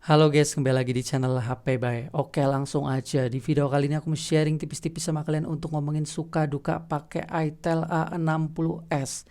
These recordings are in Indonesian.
Halo guys, kembali lagi di channel HP by. Oke, langsung aja. Di video kali ini aku mau sharing tipis-tipis sama kalian untuk ngomongin suka duka pakai itel A60s.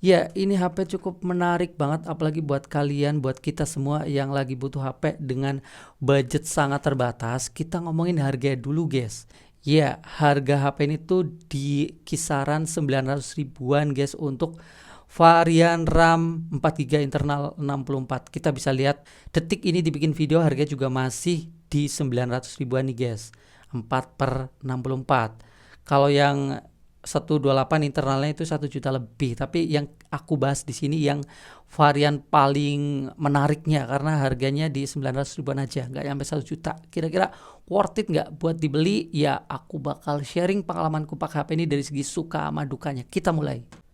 Ya, ini HP cukup menarik banget apalagi buat kalian, buat kita semua yang lagi butuh HP dengan budget sangat terbatas. Kita ngomongin harga dulu, guys. Ya, harga HP ini tuh di kisaran 900 ribuan, guys, untuk varian RAM 4 GB internal 64. Kita bisa lihat detik ini dibikin video harga juga masih di 900 ribuan nih guys, 4/64. Kalau yang 128 internalnya itu 1 juta lebih. Tapi yang aku bahas di sini yang varian paling menariknya karena harganya di 900 ribuan aja, nggak sampai 1 juta. Kira-kira worth it nggak buat dibeli? Ya, aku bakal sharing pengalamanku pakai HP ini dari segi suka sama dukanya. Kita mulai.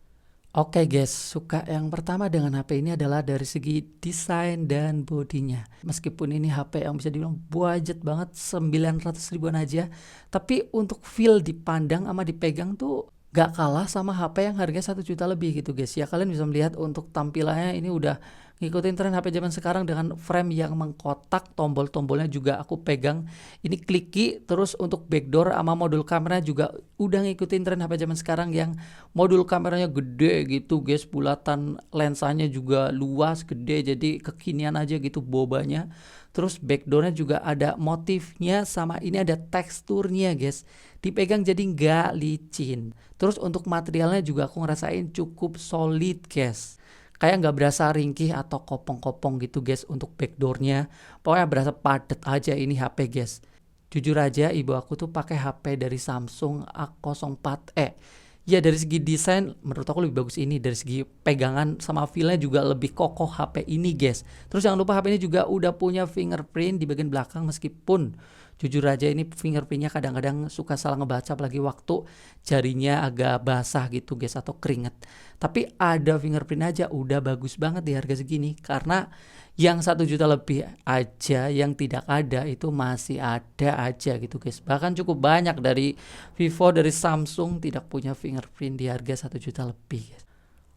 Oke guys, suka yang pertama dengan HP ini adalah dari segi desain dan bodinya. Meskipun ini HP yang bisa dibilang budget banget, 900 ribuan aja, tapi untuk feel dipandang sama dipegang tuh gak kalah sama HP yang harga 1 juta lebih gitu guys. Ya kalian bisa melihat untuk tampilannya ini udah ngikutin tren HP zaman sekarang dengan frame yang mengkotak, tombol-tombolnya juga aku pegang. Ini kliki, terus untuk backdoor sama modul kamera juga udah ngikutin tren HP zaman sekarang yang modul kameranya gede gitu guys, bulatan, lensanya juga luas, gede, jadi kekinian aja gitu bobanya. Terus backdoornya juga ada motifnya sama ini ada teksturnya guys, dipegang jadi nggak licin. Terus untuk materialnya juga aku ngerasain cukup solid guys, kayak nggak berasa ringkih atau kopong-kopong gitu guys untuk backdoornya. Pokoknya berasa padet aja ini HP guys. Jujur aja ibu aku tuh pakai HP dari Samsung A04e. Ya dari segi desain menurut aku lebih bagus ini, dari segi pegangan sama feelnya juga lebih kokoh HP ini guys. Terus jangan lupa HP ini juga udah punya fingerprint di bagian belakang, meskipun jujur aja ini fingerprintnya kadang-kadang suka salah ngebaca apalagi waktu jarinya agak basah gitu guys atau keringet. Tapi ada fingerprint aja udah bagus banget di harga segini, karena yang 1 juta lebih aja yang tidak ada itu masih ada aja gitu guys. Bahkan cukup banyak dari Vivo, dari Samsung tidak punya fingerprint di harga 1 juta lebih guys.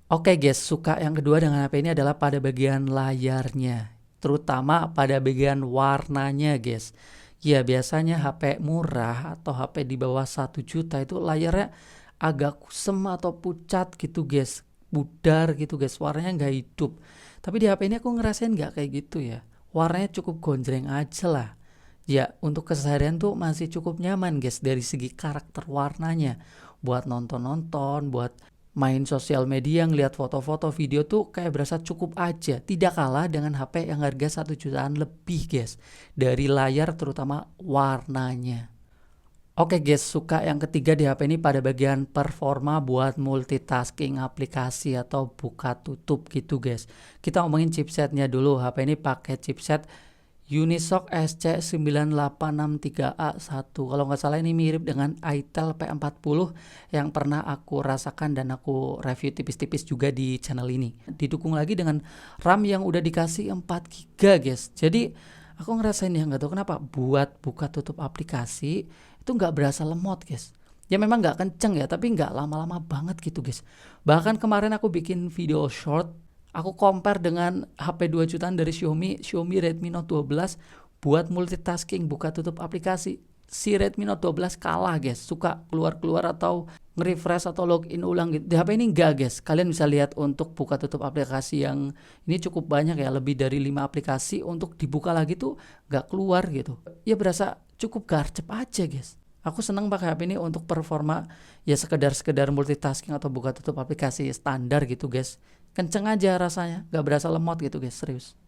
Oke guys, suka yang kedua dengan HP ini adalah pada bagian layarnya, terutama pada bagian warnanya guys. Ya biasanya HP murah atau HP di bawah 1 juta itu layarnya agak kusem atau pucat gitu guys, pudar gitu guys, warnanya nggak hidup. Tapi di HP ini aku ngerasain nggak kayak gitu ya, warnanya cukup gonjreng aja lah. Ya untuk keseharian tuh masih cukup nyaman guys dari segi karakter warnanya. Buat nonton-nonton, buat main sosial media, ngeliat foto-foto, video tuh kayak berasa cukup aja. Tidak kalah dengan HP yang harga 1 jutaan lebih guys, dari layar terutama warnanya. Oke guys, suka yang ketiga di HP ini pada bagian performa buat multitasking aplikasi atau buka tutup gitu guys. Kita ngomongin chipsetnya dulu. HP ini pakai chipset Unisoc SC9863A1. Kalau nggak salah ini mirip dengan itel P40 yang pernah aku rasakan dan aku review tipis-tipis juga di channel ini. Didukung lagi dengan RAM yang udah dikasih 4 GB guys. Jadi aku ngerasain ya, nggak tahu kenapa buat buka tutup aplikasi itu nggak berasa lemot guys. Ya memang nggak kenceng ya, tapi nggak lama-lama banget gitu guys. Bahkan kemarin aku bikin video short, aku compare dengan HP 2 jutaan dari Xiaomi Redmi Note 12 buat multitasking buka tutup aplikasi. Si Redmi Note 12 kalah guys, suka keluar-keluar atau nge-refresh atau login ulang gitu. Di HP ini enggak guys. Kalian bisa lihat untuk buka tutup aplikasi yang ini cukup banyak ya, lebih dari 5 aplikasi untuk dibuka lagi tuh nggak keluar gitu. Ya berasa cukup garcep aja guys. Aku senang pakai HP ini untuk performa ya sekedar multitasking atau buka tutup aplikasi standar gitu guys. Kenceng aja rasanya, gak berasa lemot gitu guys, serius.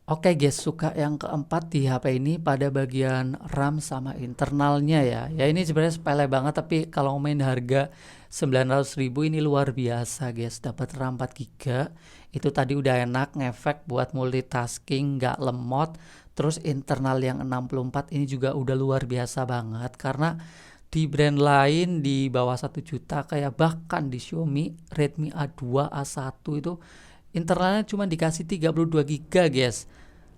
Oke guys, suka yang keempat di HP ini pada bagian RAM sama internalnya ya. Ya ini sebenarnya sepele banget, tapi kalau ngomongin harga 900 ribu ini luar biasa guys. Dapat RAM 4 GB, itu tadi udah enak ngefek buat multitasking, gak lemot. Terus internal yang 64 ini juga udah luar biasa banget, karena di brand lain di bawah 1 juta kayak bahkan di Xiaomi Redmi A2 A1 itu internalnya cuma dikasih 32 GB guys.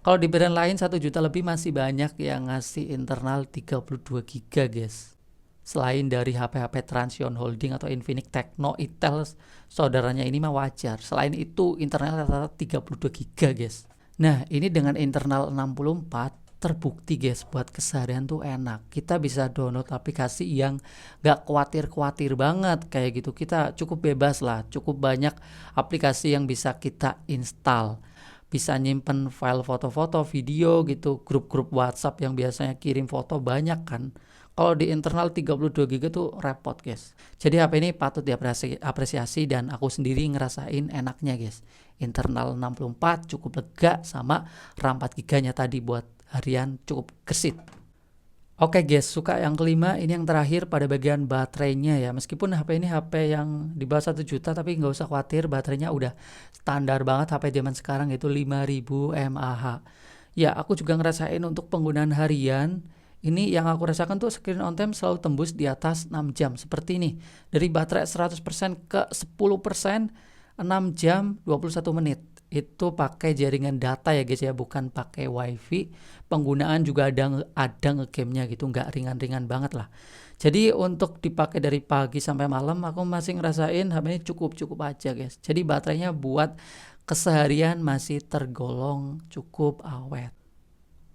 Kalau di brand lain 1 juta lebih masih banyak yang ngasih internal 32 GB guys. Selain dari HP-HP Transsion Holding atau Infinix Tecno, Itel saudaranya ini mah wajar. Selain itu internal rata-rata 32 GB guys. Nah, ini dengan internal 64 terbukti guys buat keseharian tuh enak. Kita bisa download aplikasi yang gak khawatir-khawatir banget kayak gitu. Kita cukup bebas lah, cukup banyak aplikasi yang bisa kita install. Bisa nyimpen file foto-foto, video gitu, grup-grup WhatsApp yang biasanya kirim foto banyak kan. Kalau di internal 32 GB tuh repot guys. Jadi HP ini patut diapresiasi dan aku sendiri ngerasain enaknya guys. Internal 64 cukup lega sama RAM 4 GB-nya tadi buat harian cukup gesit. Oke guys, suka yang kelima ini yang terakhir pada bagian baterainya ya. Meskipun HP ini HP yang di bawah 1 juta tapi nggak usah khawatir, baterainya udah standar banget HP zaman sekarang itu 5000 mAh. Ya, aku juga ngerasain untuk penggunaan harian. Ini yang aku rasakan tuh screen on time selalu tembus di atas 6 jam seperti ini. Dari baterai 100% ke 10%, 6 jam 21 menit. Itu pakai jaringan data ya guys ya, bukan pakai wifi. Penggunaan juga ada nge-game-nya gitu, nggak ringan-ringan banget lah. Jadi untuk dipakai dari pagi sampai malam aku masih ngerasain HP ini cukup aja guys. Jadi baterainya buat keseharian masih tergolong cukup awet.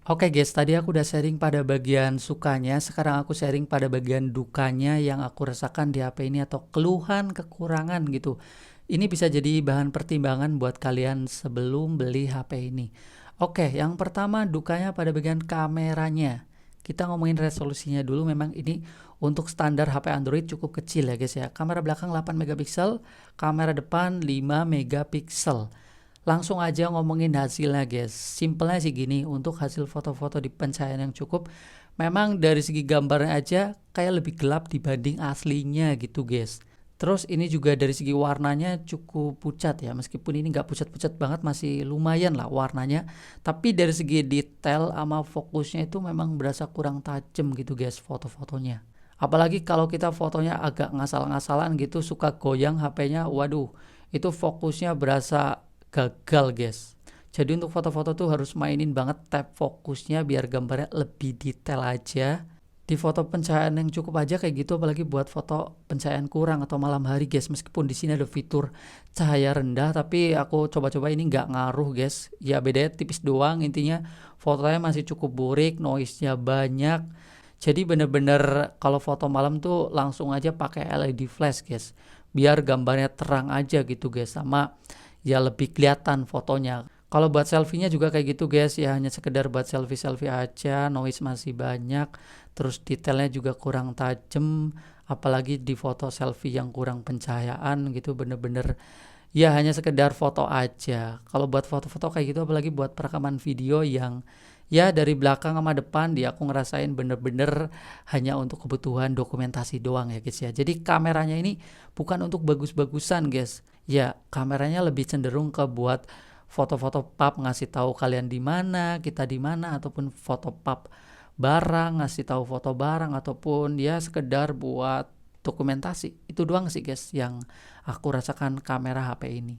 Oke guys, tadi aku udah sharing pada bagian sukanya, sekarang aku sharing pada bagian dukanya yang aku rasakan di HP ini atau keluhan, kekurangan gitu. Ini bisa jadi bahan pertimbangan buat kalian sebelum beli HP ini. Oke, yang pertama dukanya pada bagian kameranya. Kita ngomongin resolusinya dulu, memang ini untuk standar HP Android cukup kecil ya guys ya. Kamera belakang 8 megapiksel, kamera depan 5 megapiksel. Langsung aja ngomongin hasilnya guys. Simpelnya sih gini, untuk hasil foto-foto di pencahayaan yang cukup, memang dari segi gambarnya aja kayak lebih gelap dibanding aslinya gitu guys. Terus ini juga dari segi warnanya cukup pucat ya, meskipun ini nggak pucat-pucat banget, masih lumayan lah warnanya. Tapi dari segi detail sama fokusnya itu memang berasa kurang tajam gitu guys foto-fotonya. Apalagi kalau kita fotonya agak ngasal-ngasalan gitu, suka goyang HP-nya, waduh, itu fokusnya berasa gagal guys. Jadi untuk foto-foto tuh harus mainin banget tab fokusnya biar gambarnya lebih detail aja. Di foto pencahayaan yang cukup aja kayak gitu, apalagi buat foto pencahayaan kurang atau malam hari guys. Meskipun di sini ada fitur cahaya rendah, tapi aku coba-coba ini nggak ngaruh guys. Ya bedanya tipis doang, intinya fotonya masih cukup burik, noise-nya banyak. Jadi bener-bener kalau foto malam tuh langsung aja pakai LED flash guys, biar gambarnya terang aja gitu guys, sama ya lebih kelihatan fotonya. Kalau buat selfie-nya juga kayak gitu guys, ya hanya sekedar buat selfie-selfie aja, noise masih banyak, terus detailnya juga kurang tajam, apalagi di foto selfie yang kurang pencahayaan gitu, bener-bener ya hanya sekedar foto aja. Kalau buat foto-foto kayak gitu, apalagi buat perekaman video yang ya dari belakang sama depan, dia aku ngerasain bener-bener hanya untuk kebutuhan dokumentasi doang ya guys ya. Jadi kameranya ini bukan untuk bagus-bagusan guys. Ya kameranya lebih cenderung ke buat foto-foto pub, ngasih tahu kalian di mana, kita di mana, ataupun foto pub barang, ngasih tahu foto barang, ataupun ya sekedar buat dokumentasi. Itu doang sih guys yang aku rasakan kamera HP ini.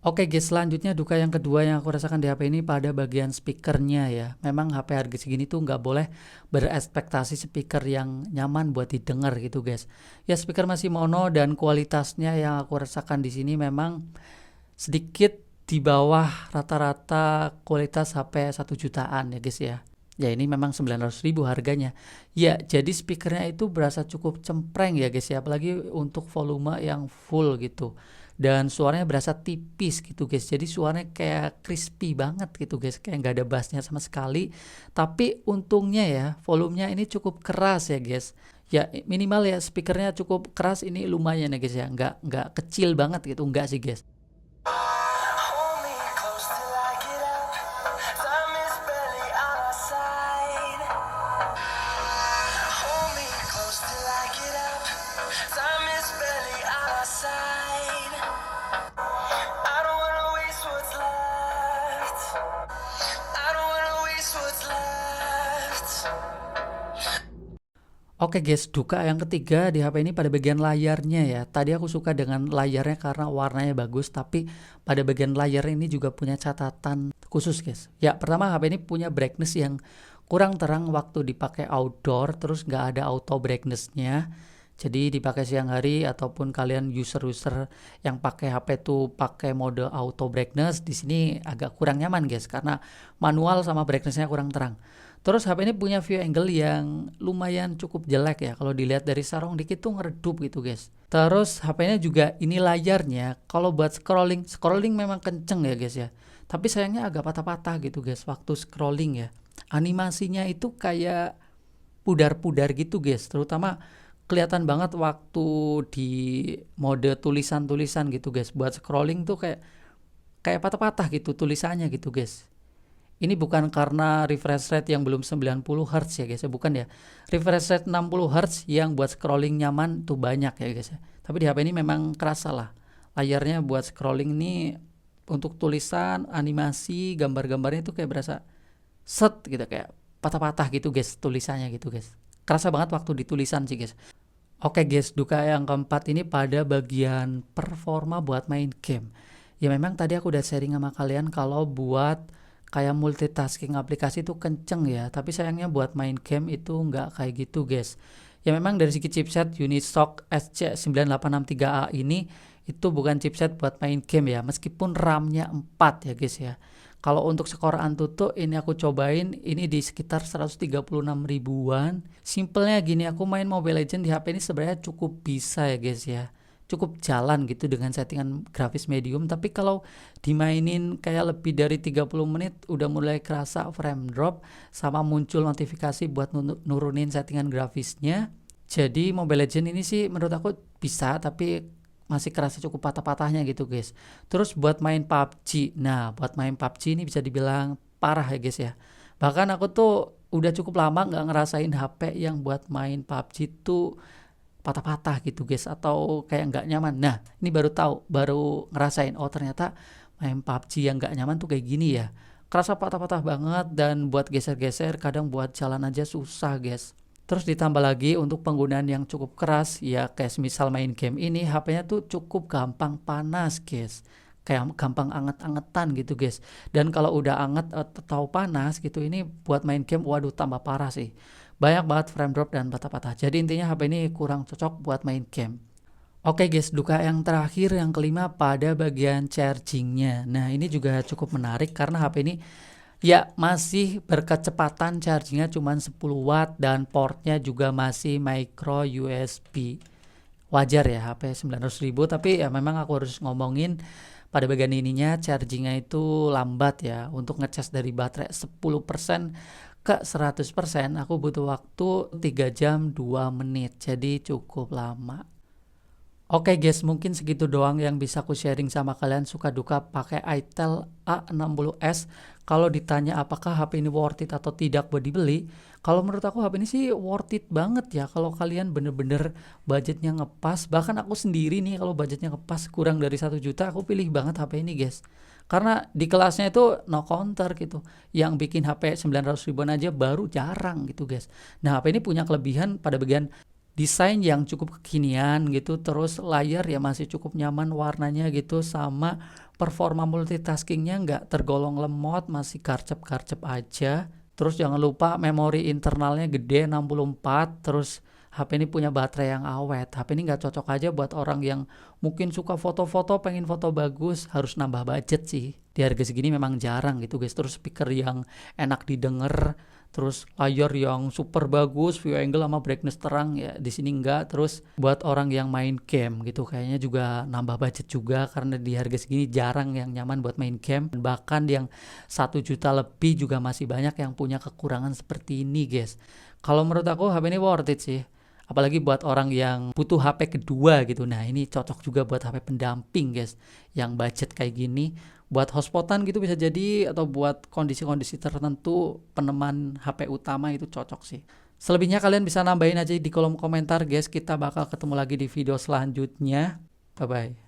Oke guys, selanjutnya duka yang kedua yang aku rasakan di HP ini pada bagian speakernya ya. Memang HP harga segini tuh nggak boleh berekspektasi speaker yang nyaman buat didengar gitu guys. Ya speaker masih mono dan kualitasnya yang aku rasakan di sini memang sedikit di bawah rata-rata kualitas HP 1 jutaan ya guys ya. Ya ini memang 900.000 harganya. Ya jadi speakernya itu berasa cukup cempreng ya guys ya, apalagi untuk volume yang full gitu. Dan suaranya berasa tipis gitu guys, jadi suaranya kayak crispy banget gitu guys, kayak nggak ada bassnya sama sekali. Tapi untungnya ya volumenya ini cukup keras ya guys. Ya minimal ya speakernya cukup keras, ini lumayan ya guys ya, nggak kecil banget gitu, nggak sih guys. Oke guys, duka yang ketiga di HP ini pada bagian layarnya ya. Tadi aku suka dengan layarnya karena warnanya bagus, tapi pada bagian layar ini juga punya catatan khusus guys. Ya pertama, HP ini punya brightness yang kurang terang waktu dipakai outdoor, terus nggak ada auto brightnessnya. Jadi dipakai siang hari ataupun kalian user-user yang pakai HP tuh pakai mode auto brightness, di sini agak kurang nyaman guys karena manual sama brightnessnya kurang terang. Terus HP ini punya view angle yang lumayan cukup jelek ya, kalau dilihat dari sarung dikit tuh ngeredup gitu guys. Terus HP-nya juga ini layarnya kalau buat scrolling memang kenceng ya guys ya. Tapi sayangnya agak patah-patah gitu guys waktu scrolling ya. Animasinya itu kayak pudar-pudar gitu guys, terutama kelihatan banget waktu di mode tulisan-tulisan gitu guys. Buat scrolling tuh kayak patah-patah gitu tulisannya gitu guys. Ini bukan karena refresh rate yang belum 90 Hz ya guys ya, bukan ya. Refresh rate 60 Hz yang buat scrolling nyaman tuh banyak ya guys ya. Tapi di HP ini memang kerasa lah. Layarnya buat scrolling ini untuk tulisan, animasi, gambar-gambarnya itu kayak berasa set gitu, kayak patah-patah gitu guys tulisannya gitu guys. Kerasa banget waktu di tulisan sih guys. Oke guys, duka yang keempat ini pada bagian performa buat main game. Ya memang tadi aku udah sharing sama kalian kalau buat kayak multitasking aplikasi itu kenceng ya, tapi sayangnya buat main game itu nggak kayak gitu guys. Ya memang dari segi chipset Unisoc SC9863A ini itu bukan chipset buat main game ya, meskipun RAM-nya 4 ya guys ya. Kalau untuk skor Antutu ini aku cobain, ini di sekitar 136 ribuan. Simpelnya gini, aku main Mobile Legends di HP ini sebenarnya cukup bisa ya guys ya. Cukup jalan gitu dengan settingan grafis medium, tapi kalau dimainin kayak lebih dari 30 menit udah mulai kerasa frame drop sama muncul notifikasi buat nurunin settingan grafisnya. Jadi Mobile Legends ini sih menurut aku bisa, tapi masih kerasa cukup patah-patahnya gitu guys. Terus buat main PUBG, nah buat main PUBG ini bisa dibilang parah ya guys ya. Bahkan aku tuh udah cukup lama nggak ngerasain HP yang buat main PUBG tuh patah-patah gitu guys, atau kayak nggak nyaman. Nah ini baru ngerasain, oh ternyata main PUBG yang nggak nyaman tuh kayak gini ya. Kerasa patah-patah banget, dan buat geser-geser kadang buat jalan aja susah guys. Terus ditambah lagi untuk penggunaan yang cukup keras ya, kayak misal main game ini HP-nya tuh cukup gampang panas guys, kayak gampang anget-angetan gitu guys. Dan kalau udah anget atau panas gitu, ini buat main game waduh tambah parah sih, banyak banget frame drop dan patah-patah. Jadi intinya HP ini kurang cocok buat main game. Oke guys, duka yang terakhir yang kelima pada bagian chargingnya. Nah ini juga cukup menarik karena HP ini ya masih berkecepatan chargingnya cuma 10 watt dan portnya juga masih micro USB. Wajar ya HP 900 ribu, tapi ya memang aku harus ngomongin pada bagian ininya chargingnya itu lambat ya. Untuk ngecas dari baterai 10% ke 100% aku butuh waktu 3 jam 2 menit, jadi cukup lama. Oke guys, mungkin segitu doang yang bisa aku sharing sama kalian suka duka pakai Itel A60s. Kalau ditanya apakah HP ini worth it atau tidak buat dibeli, kalau menurut aku HP ini sih worth it banget ya. Kalau kalian bener-bener budgetnya ngepas, bahkan aku sendiri nih kalau budgetnya ngepas kurang dari 1 juta, aku pilih banget HP ini guys. Karena di kelasnya itu no counter gitu. Yang bikin HP 900 ribuan aja baru jarang gitu guys. Nah HP ini punya kelebihan pada bagian desain yang cukup kekinian gitu, terus layar ya masih cukup nyaman warnanya gitu, sama performa multitaskingnya nggak tergolong lemot, masih karcep-karcep aja. Terus jangan lupa memori internalnya gede 64, terus HP ini punya baterai yang awet. HP ini nggak cocok aja buat orang yang mungkin suka foto-foto, pengen foto bagus, harus nambah budget sih. Di harga segini memang jarang gitu guys. Terus speaker yang enak didengar, terus layar yang super bagus, view angle sama brightness terang ya di sini enggak. Terus buat orang yang main game gitu kayaknya juga nambah budget juga, karena di harga segini jarang yang nyaman buat main game. Bahkan yang 1 juta lebih juga masih banyak yang punya kekurangan seperti ini guys. Kalau menurut aku HP ini worth it sih. Apalagi buat orang yang butuh HP kedua gitu. Nah ini cocok juga buat HP pendamping guys, yang budget kayak gini. Buat hotspotan gitu bisa jadi, atau buat kondisi-kondisi tertentu peneman HP utama itu cocok sih. Selebihnya kalian bisa nambahin aja di kolom komentar guys. Kita bakal ketemu lagi di video selanjutnya. Bye bye.